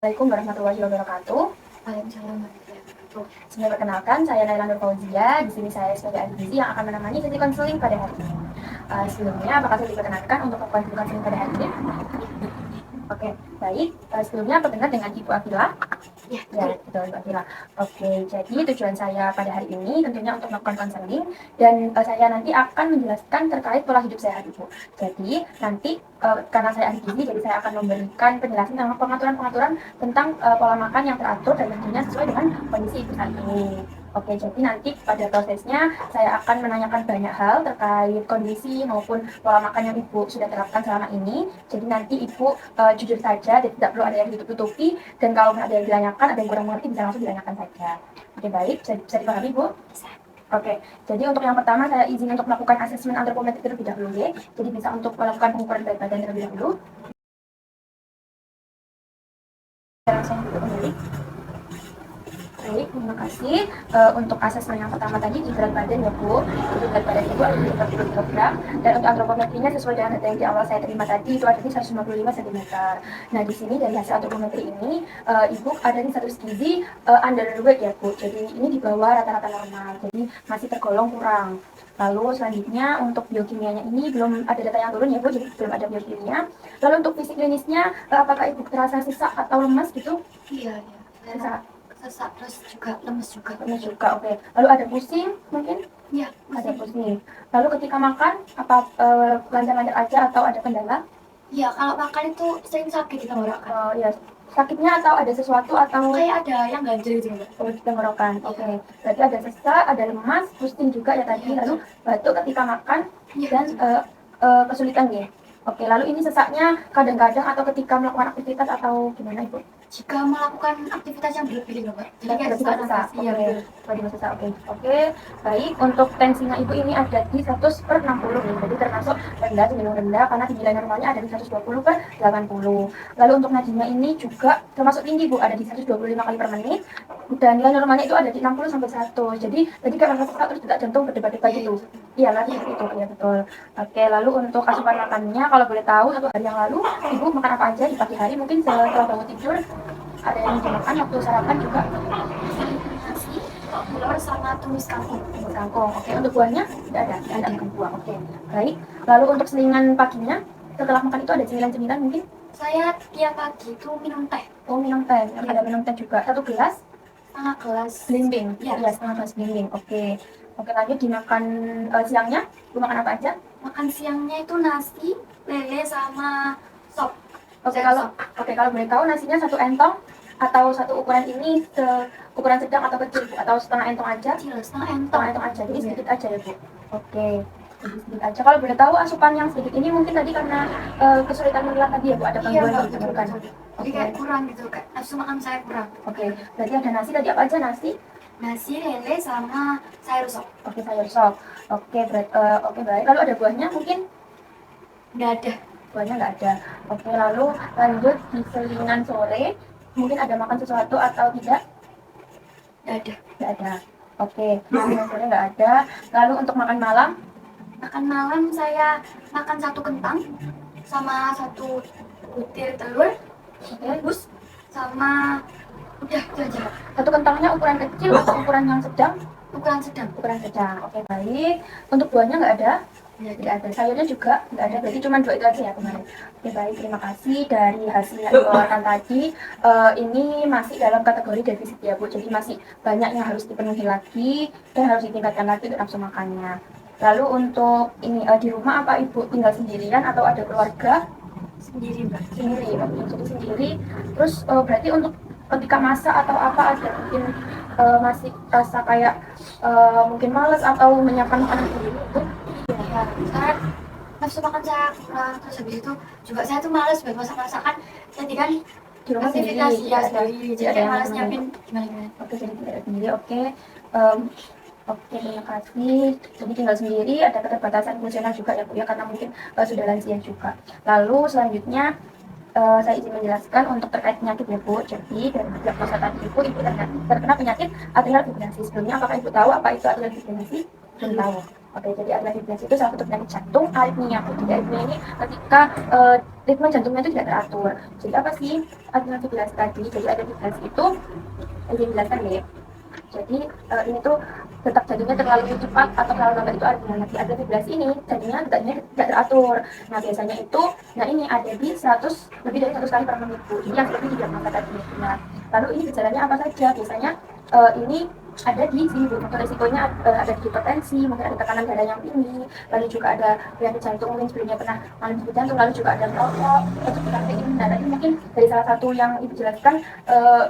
Assalamualaikum warahmatullahi wabarakatuh. Waalaikumsalam warahmatullahi wabarakatuh. Sebelumnya perkenalkan, saya Naila Nur Fauzia. Di sini saya sebagai ahli gizi yang akan menemani sesi konseling pada hari ini. Sebelumnya, apakah saya diperkenalkan untuk melakukan sesi konseling pada hari ini? Oke, baik. Sebelumnya berkenal dengan Ibu Afila. Ya, betul Ibu Afila. Oke, jadi tujuan saya pada hari ini tentunya untuk melakukan konseling dan saya nanti akan menjelaskan terkait pola hidup sehat Ibu. Jadi nanti karena saya ahli gizi, jadi saya akan memberikan penjelasan tentang pengaturan-pengaturan tentang pola makan yang teratur dan tentunya sesuai dengan kondisi Ibu saat ini. Oke, jadi nanti pada prosesnya saya akan menanyakan banyak hal terkait kondisi maupun pola makan yang Ibu sudah terapkan selama ini. Jadi nanti Ibu jujur saja, tidak perlu ada yang ditutup-tutupi, dan kalau ada yang ditanyakan, ada yang kurang mengerti, bisa langsung ditanyakan saja. Oke, baik, bisa dipahami Bu? Oke, jadi untuk yang pertama saya izin untuk melakukan asesmen antropometrik terlebih dahulu ya. Jadi bisa untuk melakukan pengukuran berat badan terlebih dahulu. Langsung kembali. Baik, terima kasih. Untuk asesmen yang pertama tadi di berat badan ya Bu. Jadi berat badan Ibu ada di 30 kg dan untuk antropometrinya sesuai dengan data yang di awal saya terima tadi itu ada di 155 cm. Nah, di sini dari hasil antropometri ini Ibu ada di status gizi underweight ya Bu. Jadi ini di bawah rata-rata normal. Jadi masih tergolong kurang. Lalu selanjutnya untuk biokimianya ini belum ada data yang turun ya Bu, jadi belum ada biokimia. Lalu untuk fisik klinisnya apakah Ibu terasa sesak atau lemas gitu? Iya. Sesak terus juga lemes juga. Oke. Lalu ada pusing mungkin? Iya, ada pusing. Lalu ketika makan apa lancar-lancar aja atau ada kendala? Iya, kalau makan itu sering sakit di tenggorokan. Iya. Sakitnya atau ada sesuatu atau kayak ada yang ganjil gitu Mbak. di tenggorokan. Oke. Berarti ada sesak, ada lemas, pusing juga ya tadi. Lalu batuk ketika makan dan kesulitan ya. Oke, lalu ini sesaknya kadang-kadang atau ketika melakukan aktivitas atau gimana Ibu? Jika melakukan aktivitas yang berlebih Mbak. Jadi kayak sesak. Iya, sesak. Oke. Baik, untuk tensinya Ibu ini ada di 100/60 nih. Jadi termasuk rendah, cenderung rendah karena nilai normalnya ada di 120/80. Lalu untuk nadinya ini juga termasuk tinggi Bu, ada di 125 kali per menit. Dan nilai normalnya itu ada di 60 sampai 100. Jadi tadi kalau sesak terus detak jantung berdebar-debar gitu. Iya, kan itu. Iya, betul. Oke, lalu untuk asupan makannya kalau boleh tahu satu hari yang lalu Ibu makan apa aja di pagi hari, mungkin setelah bangun tidur ada yang dimakan waktu sarapan juga? Nasi, telur sama tumis kangkung. Oke, untuk buahnya tidak ada buah. Oke, baik. Lalu untuk selingan paginya setelah makan itu ada cemilan-cemilan mungkin? Saya tiap pagi itu minum teh. Minum teh. Ada minum teh juga. 1 gelas? Setengah gelas blimbing. Iya, setengah gelas blimbing. Oke, lanjut dimakan siangnya. Ibu makan apa aja? Makan siangnya itu nasi, lele sama sop. Kalau boleh tahu nasinya satu entong atau satu ukuran ini ukuran sedang atau kecil Bu? Atau setengah entong aja? Setengah entong aja, jadi sedikit aja ya Bu. Oke, sedikit aja. Kalau boleh tahu asupan yang sedikit ini mungkin tadi karena kesulitan memilah tadi ya Bu, ada gangguan yang ditemukan. Jadi kayak kurang gitu, kayak nafsu makan saya kurang. Oke, berarti ada nasi tadi apa aja nasi, lele sama sayur sop. Oke, sayur sop. Oke, baik. Lalu ada buahnya mungkin? Nggak ada. Buahnya nggak ada. Oke, lalu lanjut di selingan sore. Mungkin ada makan sesuatu atau tidak? Nggak ada. Oke, selingan sore nggak ada. Lalu untuk makan malam? Makan malam saya makan 1 kentang sama 1 butir telur rebus sama udah itu aja. 1 kentangnya ukuran kecil atau ukuran yang sedang? Ukuran sedang. Oke, baik. Untuk buahnya nggak ada? Tidak ada. Sayurnya juga nggak ada. Berarti cuma 2 itu aja ya kemarin. Oke, baik. Terima kasih dari hasil yang dikeluarkan tadi. Ini masih dalam kategori defisit ya Bu. Jadi masih banyak yang harus dipenuhi lagi dan harus ditingkatkan lagi untuk nafsu makannya. Lalu untuk ini di rumah apa Ibu tinggal sendirian atau ada keluarga? Sendiri Mbak. Sendiri. Oke, jadi sendiri. Terus berarti untuk ketika masak atau apa ada mungkin masih rasa kayak mungkin males atau menyiapkan makanan sendiri itu? Ya, karena nafsu makan saya kurang, terus habis itu juga saya tuh males buat masak-masakan. Jadi kan di rumah sendiri, jadi kayak males nyiapin gimana. Oke, jadi tidak sendiri. Oke, terima kasih. Jadi tinggal sendiri, ada keterbatasan fungsional juga ya Bu ya, karena mungkin sudah lansia juga. Lalu selanjutnya saya izin menjelaskan untuk terkait penyakit ya Bu. Jadi dari diagnosa tadi Ibu terkena penyakit atrial fibrillasi. Sebelumnya apakah Ibu tahu apa itu atrial fibrillasi? Belum tahu. Oke, jadi aritmia itu salah satu penyakit jantung aritmia. Jadi aritmia ini ketika ritme jantungnya itu tidak teratur. Jadi apa sih aritmia fibrilas tadi? Jadi aritmia fibrilas itu dijelaskan ya. Jadi ini tuh detak jantungnya terlalu cepat atau terlalu lambat itu aritmia. Nah, di aritmia fibrilas ini jadinya detaknya tidak teratur. Nah, biasanya itu ini ada di 100 lebih dari 100 kali per menit. Jadi yang seperti diagnosa tadi. Nah, lalu ini gejalanya apa saja? Biasanya ini ada di sini Bu. Faktor resikonya ada di hipertensi, mungkin ada tekanan darah yang tinggi, lalu juga ada penyakit jantung, mungkin sebelumnya pernah mengalami penyakit jantung, lalu juga ada merokok, atau kafein. Nah, tadi mungkin dari salah satu yang Ibu jelaskan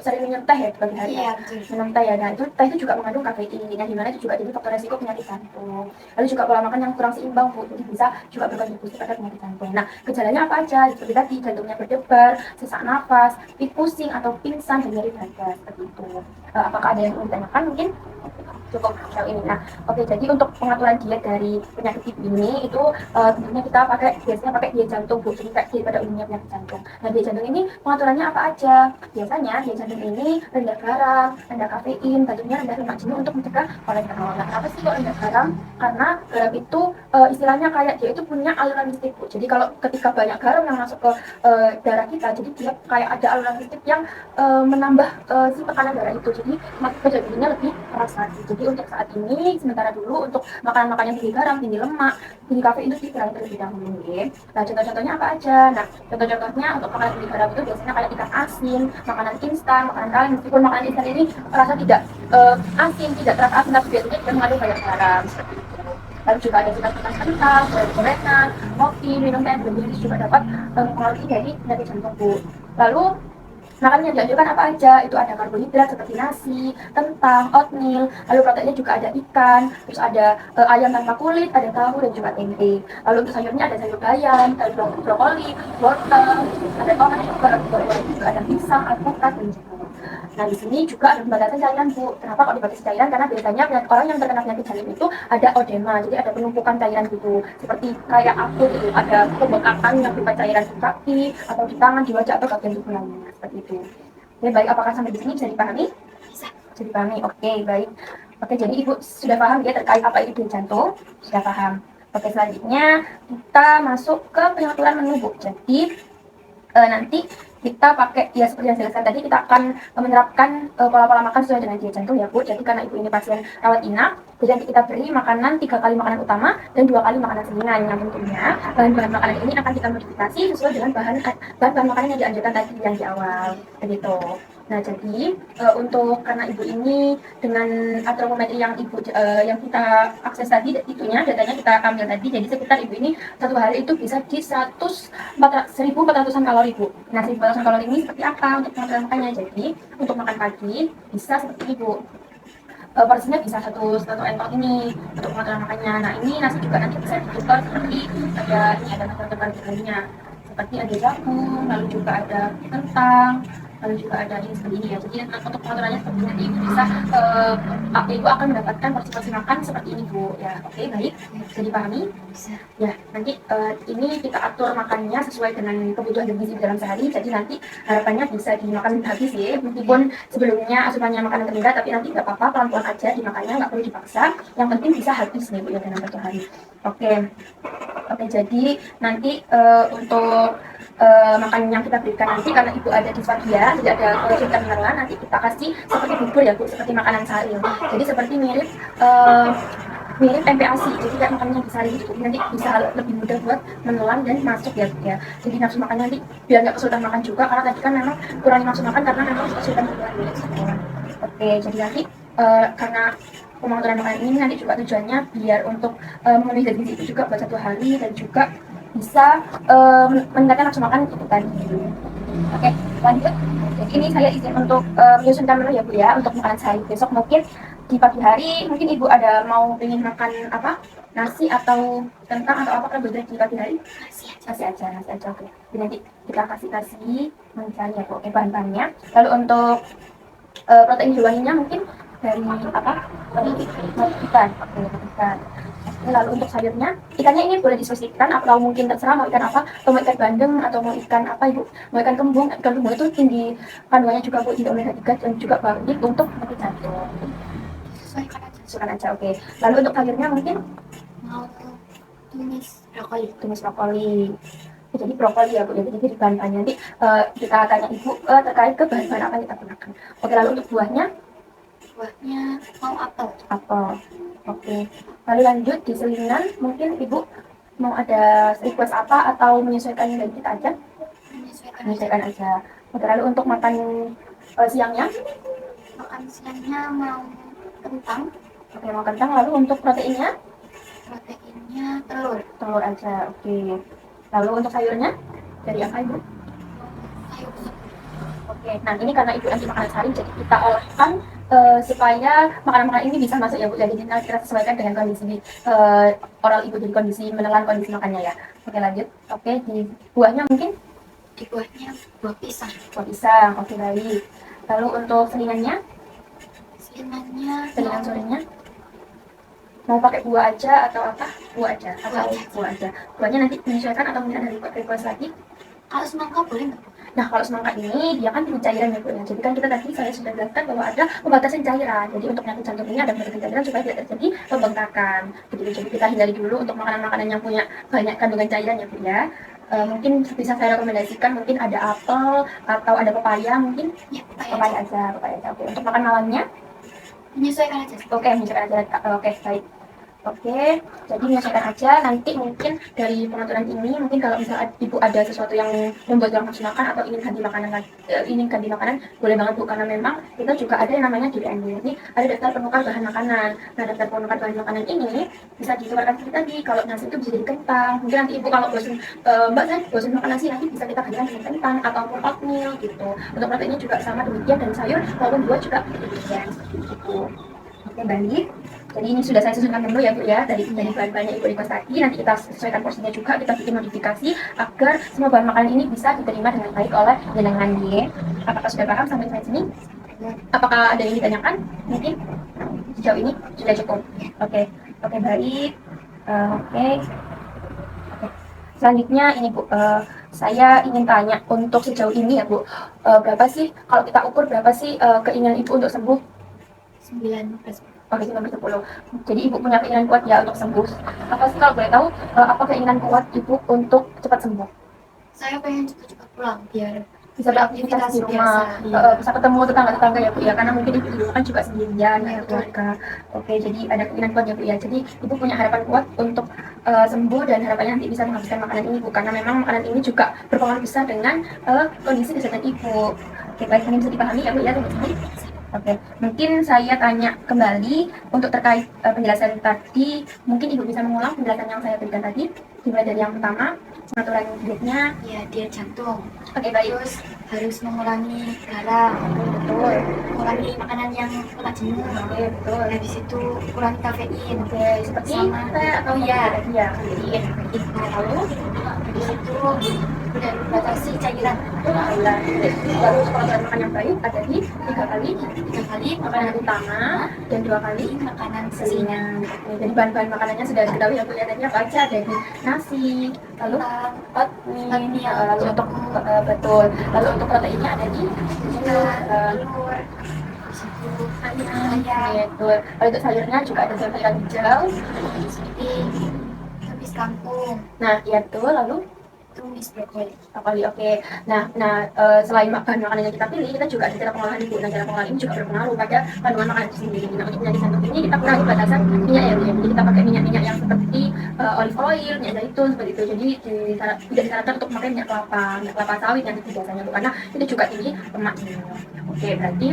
sering minum teh ya di pagi hari. Iya, Minum teh ya. Nah, itu teh itu juga mengandung kafein, yang dimana itu juga jadi faktor resiko penyakit jantung. Lalu juga pola makan yang kurang seimbang Bu, jadi bisa juga berkontribusi pada penyakit jantung. Nah, gejalanya apa aja? Seperti tadi jantungnya berdebar, sesak nafas, pusing atau pingsan dan nyeri dada seperti itu. Apakah ada yang ingin ditanyakan mungkin? Cukup hal ini. Nah, oke, jadi untuk pengaturan diet dari penyakit TB ini itu tentunya kita biasanya pakai diet jantung Bu, jadi kayak diet pada umumnya penyakit jantung. Nah, diet jantung ini pengaturannya apa aja? Biasanya diet jantung ini rendah garam, rendah kafein, tentunya rendah lemak jenuh untuk mencegah kolesterol. Nah, kenapa sih kok rendah garam? Karena garam itu istilahnya kayak dia itu punya aliran listrik Bu. Jadi kalau ketika banyak garam yang masuk ke darah kita, jadi dia kayak ada aliran listrik yang menambah si tekanan darah itu. Jadi kejadiannya lebih keras lagi. Jadi untuk saat ini sementara dulu untuk makanan-makanan tinggi garam, tinggi lemak, tinggi kafein itu dikurangi terlebih dahulu ya. Nah, contoh-contohnya apa aja? Nah, contoh-contohnya untuk makanan tinggi garam itu biasanya kayak ikan asin, makanan instan, makanan kaleng. Meskipun makanan instan ini rasa tidak asin, tidak terasa asin, tapi biasanya juga mengandung banyak garam seperti itu. Lalu juga ada vitamin kental, gorengan, kopi, minum teh, berbuah juga dapat mempengaruhi dari penyakit jantung Bu. Lalu makanan yang dianjurkan apa aja? Itu ada karbohidrat seperti nasi, kentang, oatmeal, lalu proteinnya juga ada ikan, terus ada ayam tanpa kulit, ada tahu dan juga tempe. Lalu untuk sayurnya ada sayur bayam, ada brokoli, wortel, ada tomat juga, ada pisang, alpukat dan juga. Nah, di sini juga ada pembatasan cairan Bu. Kenapa kok dibatasi cairan? Karena biasanya orang yang terkena penyakit jantung itu ada odema, jadi ada penumpukan cairan gitu. Seperti kayak aku gitu, ada pembekakan yang berupa cairan di kaki atau di tangan, di wajah atau bagian tubuh lainnya seperti itu. Oke, baik, apakah sampai di sini bisa dipahami? Bisa dipahami. Oke, baik. Oke, jadi Ibu sudah paham ya terkait apa itu jantung? Sudah paham. Oke, selanjutnya kita masuk ke pengaturan menu Bu. Jadi nanti kita pakai ya seperti yang saya jelaskan tadi, kita akan menerapkan pola-pola makan sesuai dengan diet jantung ya Bu. Jadi karena Ibu ini pasien rawat inap, jadi nanti kita beri makanan 3 kali makanan utama dan 2 kali makanan selingan, yang tentunya bahan-bahan makanan ini akan kita modifikasi sesuai dengan bahan makanan yang dianjurkan tadi yang di awal begitu. Nah, jadi untuk karena Ibu ini dengan antropometri yang yang kita akses tadi, itunya datanya kita ambil tadi, jadi sekitar Ibu ini satu hari itu bisa di 1.400-an kalori Bu. Nah, 1.400 kalori ini seperti apa untuk pengaturan makannya? Jadi untuk makan pagi bisa seperti Ibu, porsinya bisa satu entong ini untuk pengaturan makannya. Nah, ini nasi juga nanti bisa ditukar seperti ada macam-macam bagiannya, seperti ada jagung, lalu juga ada kentang, lalu juga ada ini seperti ini ya. Jadi untuk pengaturannya seperti nanti Ibu bisa Ibu akan mendapatkan porsi-porsi makan seperti ini Bu ya. Oke, baik, bisa dipahami? Ya, nanti ini kita atur makannya sesuai dengan kebutuhan gizi dalam sehari. Jadi nanti harapannya bisa dimakan habis ya. Meskipun sebelumnya asupannya makanan rendah, tapi nanti nggak apa-apa, pelan-pelan aja dimakannya, nggak perlu dipaksa. Yang penting bisa habis nih Bu ya dalam satu hari. Oke, jadi nanti untuk makan yang kita berikan nanti, karena Ibu ada di Swadia, tidak ada kesulitan menelan, nanti kita kasih seperti bubur ya Bu, seperti makanan sehari. Jadi seperti mirip tempe asi, jadi kayak makannya di sehari gitu, nanti bisa lebih mudah buat menelan dan masuk ya Bu ya. Jadi nafsu makannya nanti biar nggak kesulitan makan juga, karena tadi kan memang kurangi nafsu makan karena memang kesulitan menelan ya. Oke, jadi nanti karena pengaturan makanan ini nanti juga tujuannya biar untuk memenuhi zat gizi itu juga buat satu hari, dan juga bisa meningkatkan nafsu makan itu tadi. Oke, lanjut. Jadi ini saya izin untuk menyusunkan menu ya Bu ya untuk makanan sehari besok. Mungkin di pagi hari mungkin Ibu ada mau ingin makan apa? Nasi atau kentang atau apa karbohidrat di pagi hari? Nasi aja. Oke. Jadi nanti kita kasih mencari ya Bu. Oke, bahan-bahannya. Lalu untuk protein hewaninya mungkin dari apa? Dari ikan. Oke, ikan. Lalu untuk sayurnya, ikannya ini boleh disusikan atau mungkin terserah mau ikan apa, atau mau ikan bandeng atau mau ikan apa Ibu, mau ikan kembung. Ikan kembung itu tinggi kandungannya juga Bu, tinggi omega 3 dan juga baik untuk penyakit jantung. Sesuaikan aja. Oke. Lalu untuk sayurnya mungkin mau tumis brokoli. Tumis brokoli. Jadi brokoli ya Bu ya, jadi bahan-bahannya nanti kita tanya Ibu terkait ke bahan-bahan apa yang kita gunakan. Oke, lalu untuk buahnya Mau apel. apel. Oke, lalu lanjut di selingan mungkin Ibu mau ada request apa atau menyesuaikan dari kita aja? Menyesuaikan aja. Oke, lalu untuk makan siangnya? Makan siangnya mau kentang. Oke, mau kentang. Lalu untuk proteinnya? Proteinnya telur. Telur aja. Oke. Lalu untuk sayurnya dari apa Ibu? Sayur sup. Oke, nah ini karena Ibu nanti makanan sehari, jadi kita olahkan supaya makanan-makanan ini bisa masuk ya Bu. Jadi kita sesuaikan dengan kondisi oral Ibu, jadi kondisi menelan kondisi makannya ya. Oke, lanjut. Oke, di buahnya mungkin? Di buahnya buah pisang. Buah pisang. Oke, baik. Lalu untuk selingannya? Selingan sorenya? Mau pakai buah aja atau apa? Buah aja atau buah aja. Buahnya nanti menyesuaikan atau mungkin ada request lagi? Kalau semangka boleh nggak? Nah, kalau semangka ini dia kan penuh cairan ya Bu ya. Jadi kan kita tadi saya sudah jelaskan bahwa ada pembatasan cairan. Jadi untuk penyakit jantung ini ada pembatasan cairan supaya tidak terjadi pembengkakan. Jadi kita hindari dulu untuk makanan-makanan yang punya banyak kandungan cairan ya Bu ya. Mungkin bisa saya rekomendasikan mungkin ada apel atau ada pepaya mungkin. Ya, Pepaya aja. Oke. Untuk makan malamnya? Menyesuaikan aja. Oke, menyesuaikan aja. Oke, baik. Oke, jadi menyesuaikan aja. Nanti mungkin dari pengaturan ini, mungkin kalau misalnya Ibu ada sesuatu yang membuat kurang nafsu makan atau ingin ganti makanan, boleh banget Bu, karena memang kita juga ada yang namanya DPND. Jadi ada daftar penukar bahan makanan. Nah, daftar penukar bahan makanan ini bisa ditukarkan seperti tadi. Kalau nasi itu bisa jadi kentang. Mungkin nanti Ibu kalau bosan, Mbak saya bosan makan nasi, nanti bisa kita gantikan dengan kentang ataupun oatmeal gitu. Untuk proteinnya juga sama demikian, dan sayur maupun buah juga demikian. Gitu. Oke, baik. Jadi ini sudah saya susunkan dulu ya Bu ya, dari bahan-bahannya Ibu request tadi. Nanti kita sesuaikan porsinya juga, kita bikin modifikasi agar semua bahan makanan ini bisa diterima dengan baik oleh jenengan ya. Apakah sudah paham sampai sini? Apakah ada yang ditanyakan? Mungkin sejauh ini sudah cukup. Oke, baik. Oke. Selanjutnya ini Bu, saya ingin tanya untuk sejauh ini ya Bu, berapa sih kalau kita ukur berapa sih keinginan Ibu untuk sembuh? 9+. Oke, 9/10. Jadi Ibu punya keinginan kuat ya untuk sembuh. Apa sih kalau boleh tahu apa keinginan kuat Ibu untuk cepat sembuh? Saya pengen cepat-cepat pulang biar Bisa beraktivitas di rumah, bisa ketemu tetangga-tetangga ya Bu ya, karena mungkin Ibu di rumah kan juga sendirian ya keluarga. Oke, jadi ada keinginan kuat ya Bu ya. Jadi Ibu punya harapan kuat untuk sembuh dan harapannya nanti bisa menghabiskan makanan ini Bu, karena memang makanan ini juga berpengaruh besar dengan kondisi kesehatan Ibu. Oke, baik, ini bisa dipahami ya Bu ya sampai sini. Oke, mungkin saya tanya kembali untuk terkait penjelasan tadi. Mungkin Ibu bisa mengulang penjelasan yang saya berikan tadi, dimulai dari yang pertama, pengaturan dietnya. ya diet jantung. Oke, baik. Terus harus mengurangi garam, Betul. mengurangi makanan yang lemak jenuh. Oke, betul. Habis itu kurangi kafein. Oke, seperti Sama teh atau iya. iya, kafein. Lalu Habis itu udah batasi cairan. Lalu pengaturan makan yang baik ada di 3 kali makanan utama dan 2 kali makanan selingan. Oke, jadi bahan-bahan makanannya sudah diketahui ya Bu ya, tadi apa aja, ada di nasi, lalu oatmeal, lalu untuk betul, lalu untuk proteinnya ada di telur, ayam, betul. Lalu untuk sayurnya juga ada sayur hijau, seperti tumis kangkung, nah iya betul, lalu tumis brokoli. Oke. Nah, selain bahan makanan yang kita pilih, kita juga ada cara pengolahan Ibu. Nah, cara pengolahan ini juga berpengaruh pada kandungan makanan itu sendiri. Nah, untuk penyakit jantung ini kita kurangi batasan minyak ya Bu ya. Jadi kita pakai minyak-minyak yang seperti olive oil, minyak zaitun seperti itu. Jadi tidak disarankan untuk memakai minyak kelapa sawit yang biasanya Bu, karena itu juga tinggi lemaknya. Oke, berarti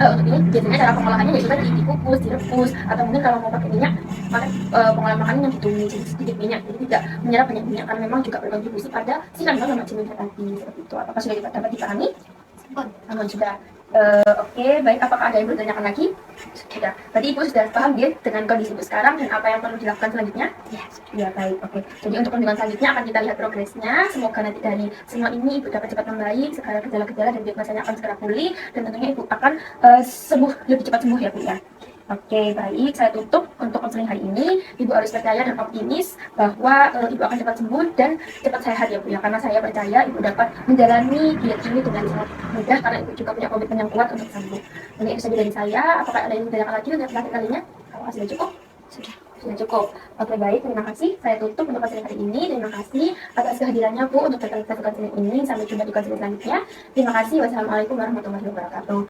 untuk ini biasanya cara pengolahannya yaitu tadi dikukus, direbus, atau mungkin kalau mau pakai minyak, pakai pengolahan makanan yang ditumis sedikit minyak, jadi tidak menyerap banyak minyak, karena memang juga berkontribusi pada si kandungan lemak jenuhnya tadi seperti itu. Apakah sudah dapat dipahami? Aman sudah. Oke, baik. Apakah ada yang bertanyakan lagi? Sudah. Berarti Ibu sudah paham ya dengan kondisi Ibu sekarang dan apa yang perlu dilakukan selanjutnya? Ya, baik. Oke. Jadi untuk kunjungan selanjutnya akan kita lihat progresnya. Semoga nanti dari semua ini Ibu dapat cepat membaik, segala gejala-gejala dan diagnosanya akan segera pulih, dan tentunya Ibu akan lebih cepat sembuh ya Bu ya. Oke, baik. Saya tutup untuk konseling hari ini. Ibu harus percaya dan optimis bahwa Ibu akan cepat sembuh dan cepat sehat ya Bu ya. Karena saya percaya Ibu dapat menjalani diet ini dengan sangat mudah, karena Ibu juga punya komitmen yang kuat untuk sembuh. Ini itu saja dari saya. Apakah ada yang ditanyakan lagi untuk terakhir kalinya? Apakah sudah cukup? Sudah. Sudah cukup. Oke, baik. Terima kasih. Saya tutup untuk konseling hari ini. Terima kasih atas kehadirannya Bu untuk konseling ini. Sampai jumpa di konseling selanjutnya. Terima kasih. Wassalamualaikum warahmatullahi wabarakatuh.